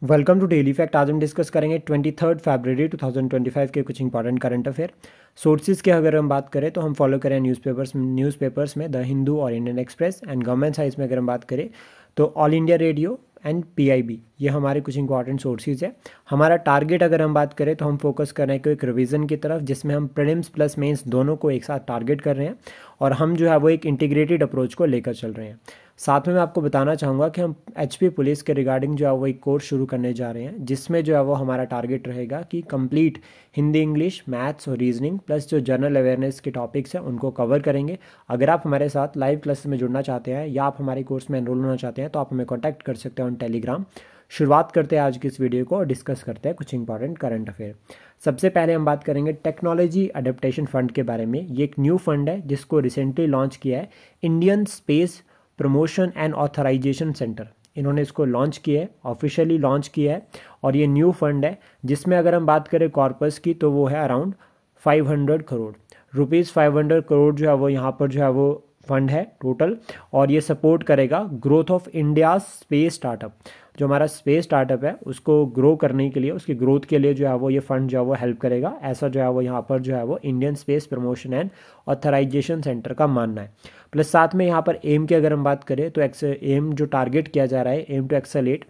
Welcome to daily fact. आज हम discuss करेंगे 23 फरवरी 2025 के कुछ इंपॉर्टेंट करंट अफेयर। सोर्सेज की अगर हम बात करें तो हम फॉलो करें न्यूज़पेपर्स में द हिंदू और Indian express. And government sites में अगर हम बात करें तो all India radio and PIB, ये हमारे कुछ इंपॉर्टेंट सोर्सेज है। हमारा टारगेट अगर हम बात करें तो हम फोकस कर रहे हैं एक रिवीजन की तरफ, जिसमें हम प्रीलिम्स प्लस मेंस दोनों को एक साथ टारगेट कर रहे हैं और हम जो है वो एक इंटीग्रेटेड अप्रोच को लेकर चल रहे हैं। साथ में मैं आपको बताना चाहूँगा कि हम एचपी पुलिस के रिगार्डिंग जो है वो एक कोर्स शुरू करने जा रहे हैं, जिसमें जो है वो हमारा टारगेट रहेगा कि कंप्लीट हिंदी, इंग्लिश, मैथ्स और रीजनिंग प्लस जो जनरल अवेयरनेस के टॉपिक्स हैं उनको कवर करेंगे। अगर आप हमारे साथ लाइव क्लासेस में जुड़ना चाहते हैं या आप हमारे कोर्स में एनरोल होना चाहते हैं तो आप हमें कॉन्टैक्ट कर सकते हैं ऑन टेलीग्राम। शुरुआत करते हैं आज की इस वीडियो को और डिस्कस करते हैं कुछ इंपॉर्टेंट करंट अफेयर। सबसे पहले हम बात करेंगे टेक्नोलॉजी अडेप्टेशन फंड के बारे में। ये एक न्यू फंड है जिसको रिसेंटली लॉन्च किया है Indian space promotion and authorisation centre. इन्होंने इसको लॉन्च किया है, ऑफिशियली लॉन्च किया है और ये न्यू फंड है जिसमें अगर हम बात करें कॉर्पस की तो वो है अराउंड 500 करोड़ रुपीज़। 500 करोड़ जो है वो यहाँ पर जो है वो फंड है टोटल, और ये सपोर्ट करेगा growth of India space startup. जो हमारा स्पेस स्टार्टअप है उसको ग्रो करने के लिए, उसकी ग्रोथ के लिए जो है वो ये फंड जो है वो हेल्प करेगा, ऐसा जो है वो यहाँ पर जो है वो Indian space promotion and authorisation centre का मानना है। प्लस साथ में यहाँ पर एम की अगर हम बात करें तो एम जो टारगेट किया जा रहा है, aim to accelerate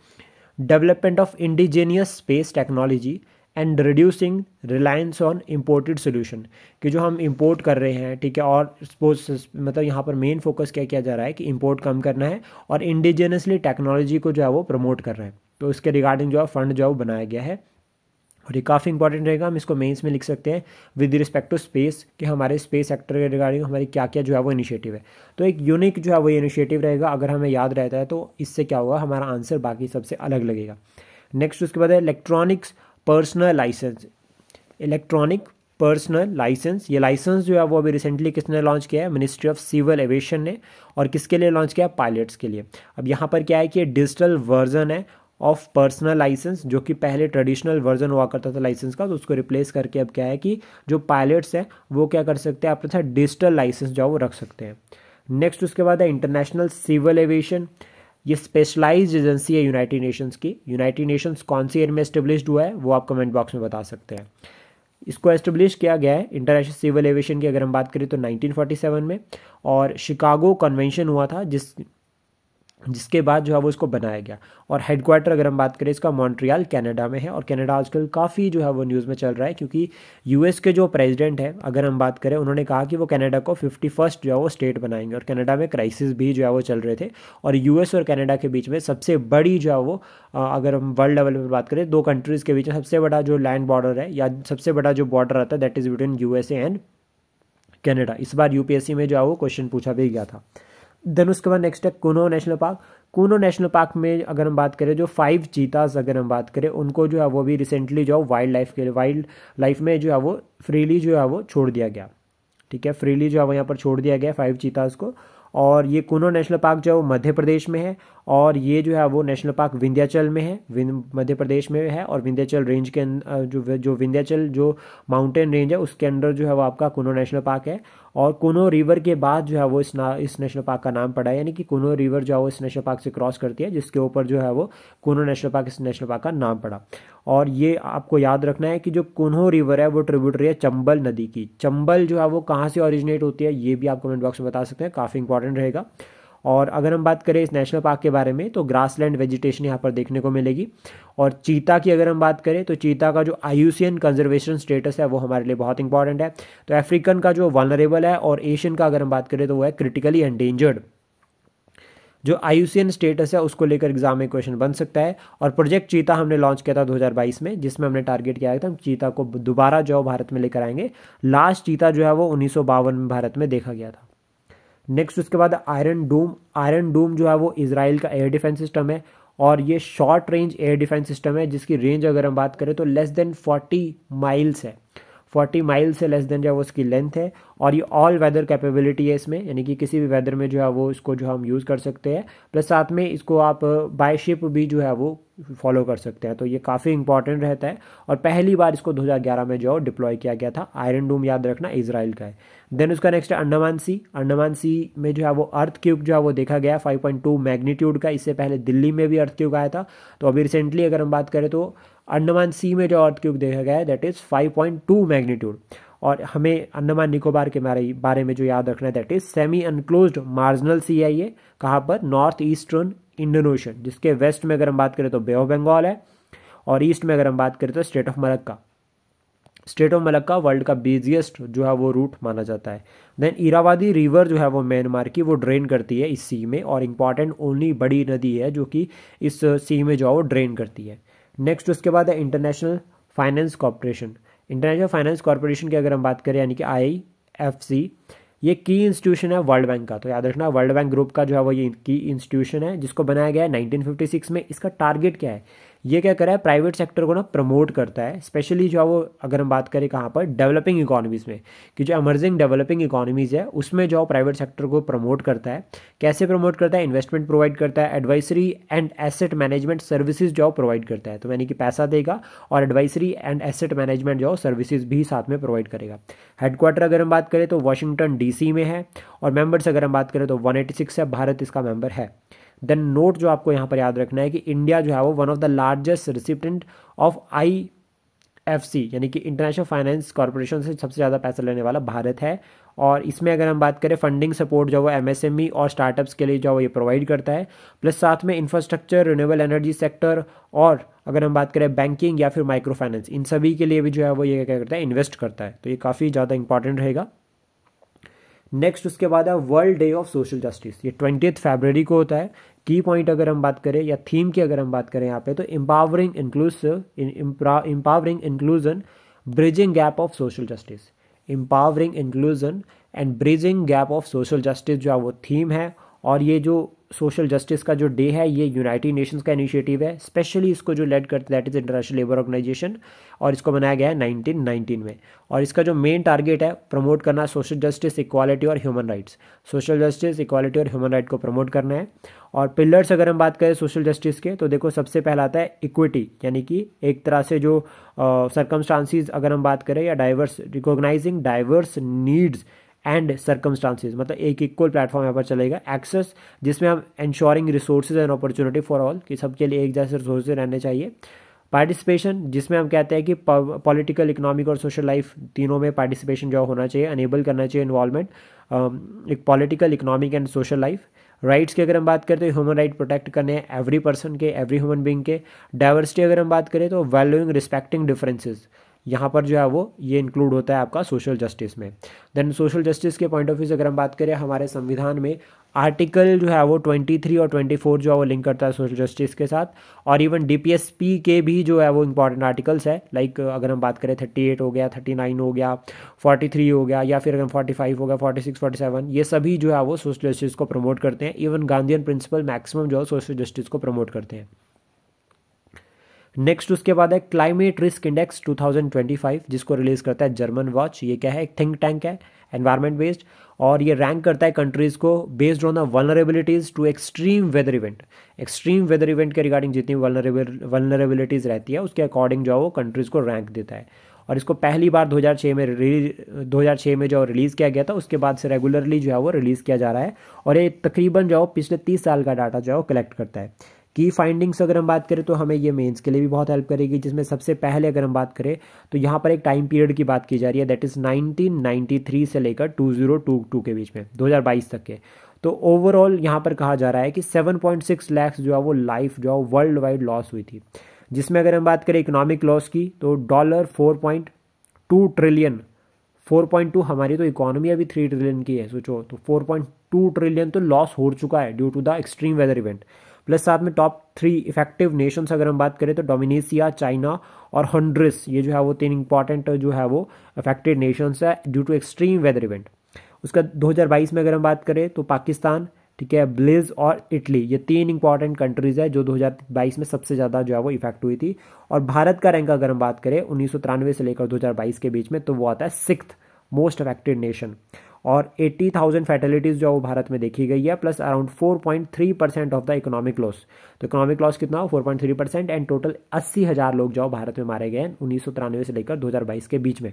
development of indigenous space technology and reducing reliance on imported solution, कि जो हम इंपोर्ट कर रहे हैं, ठीक है, और सपोज मतलब यहाँ पर मेन फोकस क्या किया जा रहा है कि इंपोर्ट कम करना है और इंडिजिनियसली टेक्नोलॉजी को जो है वो प्रमोट कर रहे हैं। तो इसके रिगार्डिंग जो है फंड जो है वो बनाया गया है और ये काफ़ी इंपॉर्टेंट रहेगा। हम इसको मेंस में लिख सकते हैं विद रिस्पेक्ट टू स्पेस, कि हमारे स्पेस सेक्टर के रिगार्डिंग हमारी क्या क्या जो है वो इनिशिएटिव है। तो एक यूनिक जो है वो इनिशिएटिव रहेगा, अगर हमें याद रहता है तो इससे क्या होगा, हमारा आंसर बाकी सबसे अलग लगेगा। नेक्स्ट उसके बाद है इलेक्ट्रॉनिक पर्सनल लाइसेंस। ये लाइसेंस जो है वो अभी रिसेंटली किसने लॉन्च किया है, मिनिस्ट्री ऑफ सिविल एविएशन ने। और किसके लिए लॉन्च किया है, पायलट्स के लिए। अब यहाँ पर क्या है कि ये डिजिटल वर्जन है ऑफ पर्सनल लाइसेंस, जो कि पहले ट्रेडिशनल वर्जन हुआ करता था लाइसेंस का, तो उसको रिप्लेस करके अब क्या है कि जो पायलट्स हैं वो क्या कर सकते हैं, अपने साथ डिजिटल लाइसेंस जो है वो रख सकते हैं। नेक्स्ट उसके बाद है इंटरनेशनल सिविल एविएशन। ये स्पेशलाइज्ड एजेंसी है यूनाइटेड नेशंस की। यूनाइटेड नेशंस कौन सी ईयर में एस्टेब्लिश्ड हुआ है वो आप कमेंट बॉक्स में बता सकते हैं। इसको एस्टेब्लिश किया गया है इंटरनेशनल सिविल एविएशन की अगर हम बात करें तो 1947 में, और शिकागो कन्वेंशन हुआ था जिसके बाद जो है वो इसको बनाया गया। और हेडक्वार्टर अगर हम बात करें इसका मॉन्ट्रियल कनाडा में है। और कनाडा आजकल काफ़ी जो है वो न्यूज़ में चल रहा है, क्योंकि यूएस के जो प्रेसिडेंट है अगर हम बात करें, उन्होंने कहा कि वो कनाडा को 51st जो है वो स्टेट बनाएंगे। और कनाडा में क्राइसिस भी जो है वो चल रहे थे, और यूएस और कनाडा के बीच में सबसे बड़ी जो है वो अगर हम वर्ल्ड लेवल पर बात करें, दो कंट्रीज़ के बीच में सबसे बड़ा जो लैंड बॉर्डर है या सबसे बड़ा जो बॉर्डर आता है that is between USA and Canada. इस बार यूपीएससी में जो है वो क्वेश्चन पूछा भी गया था। देन उसके बाद नेक्स्ट है कुनो नेशनल पार्क। कुनो नेशनल पार्क में अगर हम बात करें, जो 5 चीताज अगर हम बात करें, उनको जो है वो भी रिसेंटली जो है वाइल्ड लाइफ में जो है वो फ्रीली जो है वो छोड़ दिया गया। ठीक है, फ्रीली जो है वो यहाँ पर छोड़ दिया गया 5 चीताज को। और ये कुनो नेशनल पार्क जो है वो मध्य प्रदेश में है, और ये जो है वो नेशनल पार्क विंध्याचल में है, मध्य प्रदेश में है। और विंध्याचल रेंज के जो विंध्याचल जो माउंटेन रेंज है उसके अंडर जो है वो आपका कुनो नेशनल पार्क है। और कुनो रिवर के बाद जो है वो इस नेशनल पार्क का नाम पड़ा है, यानी कि कुनो रिवर जो है वो इस नेशनल पार्क से क्रॉस करती है, जिसके ऊपर जो है वो कुनो नेशनल पार्क इस नेशनल पार्क का नाम पड़ा। और ये आपको याद रखना है कि जो कुनो रिवर है वो ट्रिब्यूटरी है चंबल नदी की। चंबल जो है वो कहाँ से ओरिजिनेट होती है ये भी आप कमेंट बॉक्स में बता सकते हैं, काफ़ी इंपॉर्टेंट रहेगा। और अगर हम बात करें इस नेशनल पार्क के बारे में तो ग्रासलैंड वेजिटेशन यहाँ पर देखने को मिलेगी। और चीता की अगर हम बात करें तो चीता का जो IUCN कंजर्वेशन स्टेटस है वो हमारे लिए बहुत इंपॉर्टेंट है। तो अफ्रीकन का जो वल्नरेबल है, और एशियन का अगर हम बात करें तो वो है क्रिटिकली एंडेंजर्ड। जो IUCN स्टेटस है उसको लेकर एग्जाम में क्वेश्चन बन सकता है। और प्रोजेक्ट चीता हमने लॉन्च किया था 2022 में, जिसमें हमने टारगेट किया था हम चीता को दोबारा जो भारत में लेकर आएंगे। लास्ट चीता जो है वो 1952 में भारत में देखा गया था। नेक्स्ट उसके बाद आयरन डूम जो है वो इजराइल का एयर डिफेंस सिस्टम है, और ये short range air defence system है जिसकी रेंज अगर हम बात करें तो लेस देन 40 माइल्स है। 40 माइल से लेस देन जो है वो उसकी लेंथ है। और ये ऑल वेदर कैपेबिलिटी है इसमें, यानी कि किसी भी वेदर में जो है वो इसको जो हम यूज़ कर सकते हैं। प्लस साथ में इसको आप बाय शिप भी जो है वो फॉलो कर सकते हैं, तो ये काफ़ी इंपॉर्टेंट रहता है। और पहली बार इसको 2011 में जो डिप्लॉय किया गया था। आयरन डूम याद रखना इजराइल का है। देन उसका नेक्स्ट है अंडमान सी। अंडमान सी में जो है वो अर्थ क्यूब जो है वो देखा गया 5.2 मैग्नीट्यूड का। इससे पहले दिल्ली में भी अर्थ क्यूब आया था। तो अभी रिसेंटली अगर हम बात करें तो अंडमान सी में जो अर्थ क्यूब देखा गया है दैट इज़ 5.2 मैग्नीट्यूड। और हमें अंडमान निकोबार के बारे में जो याद रखना है that is semi unclosed marginal sea है ये। कहाँ पर? नॉर्थ ईस्टर्न इंडियन ओशन, जिसके वेस्ट में अगर हम बात करें तो बे ऑफ बंगाल है, और ईस्ट में अगर हम बात करें तो state of Malacca. State of Malacca world का बिजिएस्ट जो है वो रूट माना जाता है। देन इरावादी रिवर जो है वो म्यांमार की वो ड्रेन करती है इस सी में, और इम्पॉर्टेंट ओनली बड़ी नदी है जो कि इस सी में जो है वो ड्रेन करती है। नेक्स्ट उसके बाद है international finance corporation. International finance corporation की अगर हम बात करें यानी कि IFC, ये की इंस्टीट्यूशन है वर्ल्ड बैंक का। तो याद रखना वर्ल्ड बैंक ग्रुप का जो है वो ये की इंस्टीट्यूशन है, जिसको बनाया गया है 1956 में। इसका टारगेट क्या है? ये क्या कर रहा है? प्राइवेट सेक्टर को ना प्रमोट करता है, स्पेशली जो है वो अगर हम बात करें कहाँ पर, डेवलपिंग इकोनॉमीज़ में, कि जो एमर्जिंग डेवलपिंग इकोनॉमीज़ है उसमें जो प्राइवेट सेक्टर को प्रमोट करता है। कैसे प्रमोट करता है? इन्वेस्टमेंट प्रोवाइड करता है, advisory and asset management services जो प्रोवाइड करता है। तो यानी कि पैसा देगा और एडवाइसरी एंड एसेट मैनेजमेंट जो सर्विसेज भी साथ में प्रोवाइड करेगा। हेडक्वार्टर अगर हम बात करें तो वाशिंगटन DC में है, और मेंबर्स अगर हम बात करें तो 186 है, भारत इसका मेंबर है। देन नोट जो आपको यहाँ पर याद रखना है कि इंडिया जो है वो one of the largest recipient of IFC यानी कि इंटरनेशनल फाइनेंस कॉर्पोरेशन से सबसे ज़्यादा पैसा लेने वाला भारत है। और इसमें अगर हम बात करें फंडिंग सपोर्ट जो वो MSME और स्टार्टअप्स के लिए जो ये प्रोवाइड करता है। प्लस साथ में इंफ्रास्ट्रक्चर, रिन्यूएबल एनर्जी सेक्टर, और अगर हम बात करें बैंकिंग या फिर माइक्रो फाइनेंस, इन सभी के लिए भी जो है वो ये क्या करता है? इन्वेस्ट करता है। तो ये काफ़ी ज़्यादा इंपॉर्टेंट रहेगा। नेक्स्ट उसके बाद है world day of social justice. ये 20 फरवरी को होता है। की पॉइंट अगर हम बात करें या थीम की अगर हम बात करें यहाँ पे तो empowering inclusion bridging gap of social justice. Empowering inclusion and bridging gap of social justice जो है वो थीम है। और ये जो सोशल जस्टिस का जो डे है ये यूनाइटेड नेशंस का इनिशिएटिव है, स्पेशली इसको जो लेड करते that is International Labour Organization, और इसको बनाया गया है 1919 में। और इसका जो मेन टारगेट है प्रमोट करना सोशल जस्टिस, इक्वालिटी और human rights. Social justice, equality और ह्यूमन राइट को प्रमोट करना है। और पिलर्स अगर हम बात करें सोशल जस्टिस के तो देखो सबसे पहला आता है इक्विटी, यानी कि एक तरह से जो सर्कमस्टांसिस अगर हम बात करें या diverse, recognising diverse needs and circumstances, मतलब एक इक्वल प्लेटफॉर्म यहाँ पर चलेगा। एक्सेस, जिसमें हम ensuring resources and opportunity for all, कि सबके लिए एक जैसे रिसोर्सेज रहने चाहिए। पार्टिसिपेशन, जिसमें हम कहते हैं कि पॉलिटिकल, इकोनॉमिक और सोशल लाइफ तीनों में पार्टिसिपेशन जो होना चाहिए, अनेबल करना चाहिए इन्वॉल्वमेंट, एक political, economic and social life. Rights की अगर हम बात करें तो ह्यूमन राइट प्रोटेक्ट करने हैं एवरी पर्सन के, एवरी ह्यूमन बींग के। डाइवर्सिटी अगर हम बात करें तो वैल्यूइंग रिस्पेक्टिंग डिफरेंसेस, यहाँ पर जो है वो ये इंक्लूड होता है आपका सोशल जस्टिस में। देन सोशल जस्टिस के पॉइंट ऑफ व्यू से अगर हम बात करें हमारे संविधान में आर्टिकल जो है वो 23 और 24 जो है वो लिंक करता है सोशल जस्टिस के साथ। और इवन DPSP के भी जो है वो इंपॉर्टेंट आर्टिकल्स है, लाइक अगर हम बात करें 38 हो गया, 39 हो गया, 43 हो गया, या फिर अगर 45 हो गया, 46, 47, ये सभी जो है वो सोशल जस्टिस को प्रमोट करते हैं। इवन गांधीयन प्रिंसिपल मैक्सिमम जो है सोशल जस्टिस को प्रमोट करते हैं। नेक्स्ट उसके बाद है क्लाइमेट रिस्क इंडेक्स 2025, जिसको रिलीज करता है जर्मन वॉच। ये क्या है? एक थिंक टैंक है एनवायरमेंट बेस्ड, और ये रैंक करता है कंट्रीज को based on the vulnerabilities to extreme weather event. Extreme weather event के रिगार्डिंग जितनी वल्नरेबिलिटीज रहती है उसके अकॉर्डिंग जो वो कंट्रीज को रैंक देता है। और इसको पहली बार 2006 में जो रिलीज़ किया गया था, उसके बाद से रेगुलरली जो है वो रिलीज़ किया जा रहा है। और ये तकरीबन जो पिछले 30 साल का डाटा जो है वो कलेक्ट करता है। की फाइंडिंग्स अगर हम बात करें तो हमें ये मेंस के लिए भी बहुत हेल्प करेगी, जिसमें सबसे पहले अगर हम बात करें तो यहाँ पर एक टाइम पीरियड की बात की जा रही है, दैट इज़ 1993 से लेकर 2022 के बीच में, 2022 तक के। तो ओवरऑल यहाँ पर कहा जा रहा है कि 7.6 लाख जो है वो लाइफ जो है वर्ल्ड वाइड लॉस हुई थी। जिसमें अगर हम बात करें इकोनॉमिक लॉस की तो $4.2 ट्रिलियन, 4.2 हमारी तो इकोनॉमी अभी 3 ट्रिलियन की है, सोचो, तो 4.2 ट्रिलियन तो लॉस हो चुका है due to the extreme weather event. Plus साथ में टॉप 3 इफेक्टिव नेशंस अगर हम बात करें तो डोमिनेशिया, चाइना और हॉन्डुरस, ये जो है वो 3 इंपॉर्टेंट जो है वो अफेक्टेड नेशंस है due to extreme weather event. उसका 2022 में अगर हम बात करें तो पाकिस्तान, ठीक है, ब्लिज और इटली, ये 3 इंपॉर्टेंट कंट्रीज है जो 2022 में सबसे ज़्यादा जो है वो इफेक्ट हुई थी। और भारत का रैंक अगर हम बात करें 1993 से लेकर 2022 के बीच में, तो वो आता है 6th मोस्ट अफेक्टेड नेशन। और 80,000 फैटेलिटीज़ जो वो भारत में देखी गई है, plus around 4.3% of the economic loss. तो इकोनॉमिक लॉस कितना हो, 4.3%, एंड टोटल 80,000 लोग जो भारत में मारे गए हैं 1993 से लेकर 2022 के बीच में।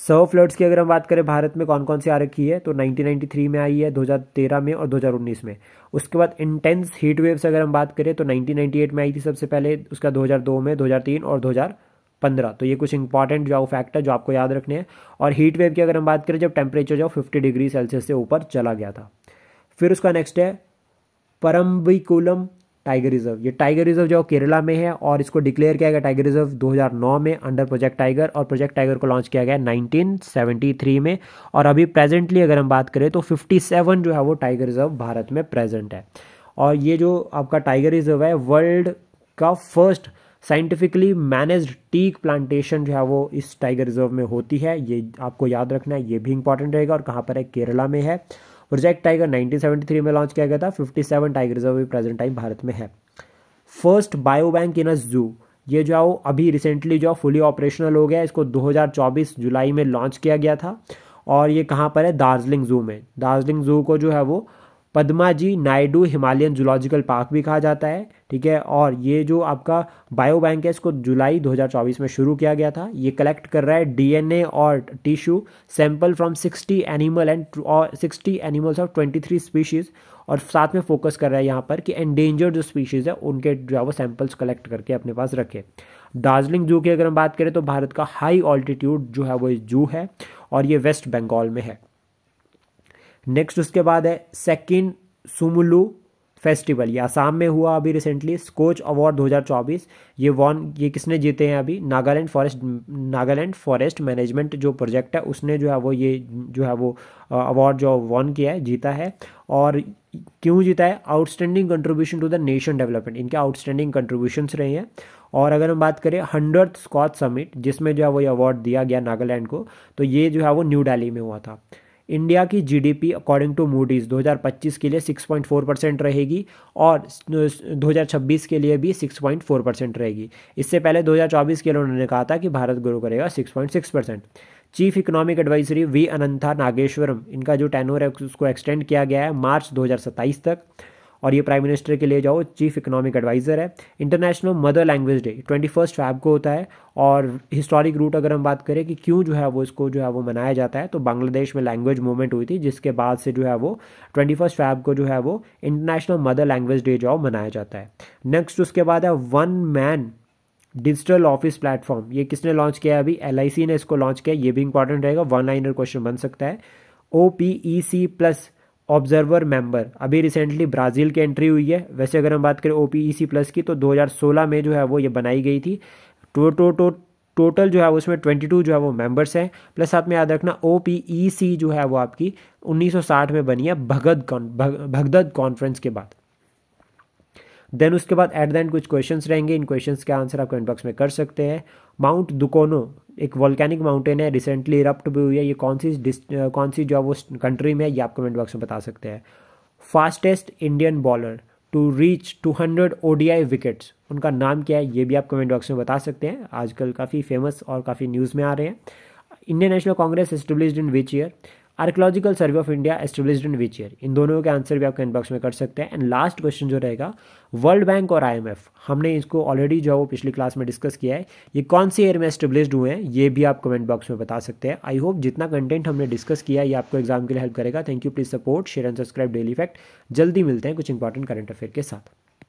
सर्व फ्लड्स की अगर हम बात करें भारत में कौन कौन सी आ रखी है, तो 1993 में आई है, 2013 में और 2019 में। उसके बाद इंटेंस हीट वेव्स अगर हम बात करें तो 1998 में आई थी सबसे पहले, उसका 2002 में, 2003 और 2015। तो ये कुछ इंपॉर्टेंट जो फैक्ट है जो आपको याद रखने हैं। और हीट वेव की अगर हम बात करें जब टेम्परेचर जो 50 डिग्री सेल्सियस से ऊपर चला गया था। फिर उसका नेक्स्ट है परम्बिकुलम टाइगर रिजर्व। ये टाइगर रिजर्व जो केरला में है और इसको डिक्लेयर किया गया टाइगर रिजर्व 2009 में अंडर प्रोजेक्ट टाइगर, और प्रोजेक्ट टाइगर को लॉन्च किया गया 1973 में। और अभी प्रेजेंटली अगर हम बात करें तो 57 जो है वो टाइगर रिजर्व भारत में प्रेजेंट है। और ये जो आपका टाइगर रिजर्व है वर्ल्ड का first scientifically managed teak plantation जो है वो इस टाइगर रिजर्व में होती है, ये आपको याद रखना है, ये भी इंपॉर्टेंट रहेगा। और कहाँ पर है, केरला में है। प्रोजेक्ट टाइगर 1973 में लॉन्च किया गया था। 57 टाइगर रिजर्व भी प्रेजेंट टाइम भारत में है। फर्स्ट बायो बैंक इन अ जू, ये जो है वो अभी रिसेंटली जो फुली ऑपरेशनल हो गया, इसको 2024 जुलाई में लॉन्च किया गया था। और ये कहाँ पर है, दार्जिलिंग जू में। दार्जिलिंग जू को जो है वो पद्माजी नायडू हिमालयन जूलॉजिकल पार्क भी कहा जाता है, ठीक है। और ये जो आपका बायो बैंक है इसको जुलाई 2024 में शुरू किया गया था। ये कलेक्ट कर रहा है डीएनए और tissue sample from 60 animal and 60 animals of 23 species. और साथ में फोकस कर रहा है यहाँ पर कि एंडेंजर्ड जो स्पीशीज़ है उनके जो है वो सैंपल्स कलेक्ट करके अपने पास रखे। दार्जिलिंग जू की अगर हम बात करें तो भारत का हाई ऑल्टीट्यूड जो है वो जू है और ये वेस्ट बंगाल में है। नेक्स्ट उसके बाद है सेकेंड सुमुलू फेस्टिवल, ये आसाम में हुआ अभी रिसेंटली। स्कोच अवार्ड 2024 ये किसने जीते हैं अभी, नागालैंड फॉरेस्ट मैनेजमेंट जो प्रोजेक्ट है उसने जो है वो ये जो है वो अवार्ड जो वॉन किया है, जीता है। और क्यों जीता है, outstanding contribution to the nation development, इनके आउटस्टैंडिंग कंट्रीब्यूशंस रहे हैं। और अगर हम बात करें 100th स्कॉच समिट जिसमें जो है वो ये अवार्ड दिया गया नागालैंड को, तो ये जो है वो न्यू दिल्ली में हुआ था। इंडिया की जीडीपी अकॉर्डिंग टू मूडीज़ 2025 के लिए 6.4% रहेगी और 2026 के लिए भी 6.4% रहेगी। इससे पहले 2024 के लिए उन्होंने कहा था कि भारत ग्रो करेगा 6.6%। Chief economic advisory we Anantha Nageswaram, इनका जो टेन्योर है उसको एक्सटेंड किया गया है मार्च 2027 तक। और ये प्राइम मिनिस्टर के लिए जाओ चीफ इकोनॉमिक एडवाइज़र है। International mother language day 21 February को होता है। और हिस्टोरिक रूट अगर हम बात करें कि क्यों जो है वो इसको जो है वो मनाया जाता है, तो बांग्लादेश में लैंग्वेज मूवमेंट हुई थी जिसके बाद से जो है वो 21 फ़रवरी को जो है वो इंटरनेशनल मदर लैंग्वेज डे जो मनाया जाता है। नेक्स्ट उसके बाद है one man digital office platform, ये किसने लॉन्च किया है अभी, LIC ने इसको लॉन्च किया, ये भी इंपॉर्टेंट रहेगा, 1 लाइनर क्वेश्चन बन सकता है। OPEC प्लस ऑब्जर्वर मेंबर, अभी रिसेंटली ब्राज़ील की एंट्री हुई है। वैसे अगर हम बात करें OPEC प्लस की तो 2016 में जो है वो ये बनाई गई थी। टोटल जो है उसमें 22 जो है वो मेंबर्स हैं। प्लस साथ में याद रखना OPEC जो है वो आपकी 1960 में बनी है भगदद कॉन्फ्रेंस के बाद। देन उसके बाद एट द एंड कुछ क्वेश्चंस रहेंगे, इन क्वेश्चंस के आंसर आप कमेंट बॉक्स में कर सकते हैं। माउंट दुकोनो एक वॉल्केनिक माउंटेन है, रिसेंटली इरप्ट भी हुई है, ये कौन सी जो है वो कंट्री में है ये आप कमेंट बॉक्स में बता सकते हैं। Fastest Indian bowler to reach 200 ODI wickets, उनका नाम क्या है ये भी आप कमेंट बॉक्स में बता सकते हैं, आजकल काफ़ी फेमस और काफ़ी न्यूज़ में आ रहे हैं। Indian National Congress established in which year, Archaeological Survey of India established in which year, इन दोनों के आंसर भी आप कमेंट बॉक्स में कर सकते हैं। एंड लास्ट क्वेश्चन जो रहेगा वर्ल्ड बैंक और IMF, हमने इसको ऑलरेडी जो है वो पिछली क्लास में डिस्कस किया है, ये कौन सी ईयर में एस्टेब्लिश्ड हुए हैं ये भी आप कमेंट बॉक्स में बता सकते हैं। आई होप जितना कंटेंट हमने डिस्कस किया ये आपको एग्जाम के लिए हेल्प करेगा। Thank you, please support share and subscribe daily fact. जल्दी मिलते हैं कुछ इंपॉर्टेंट करंट अफेयर के साथ।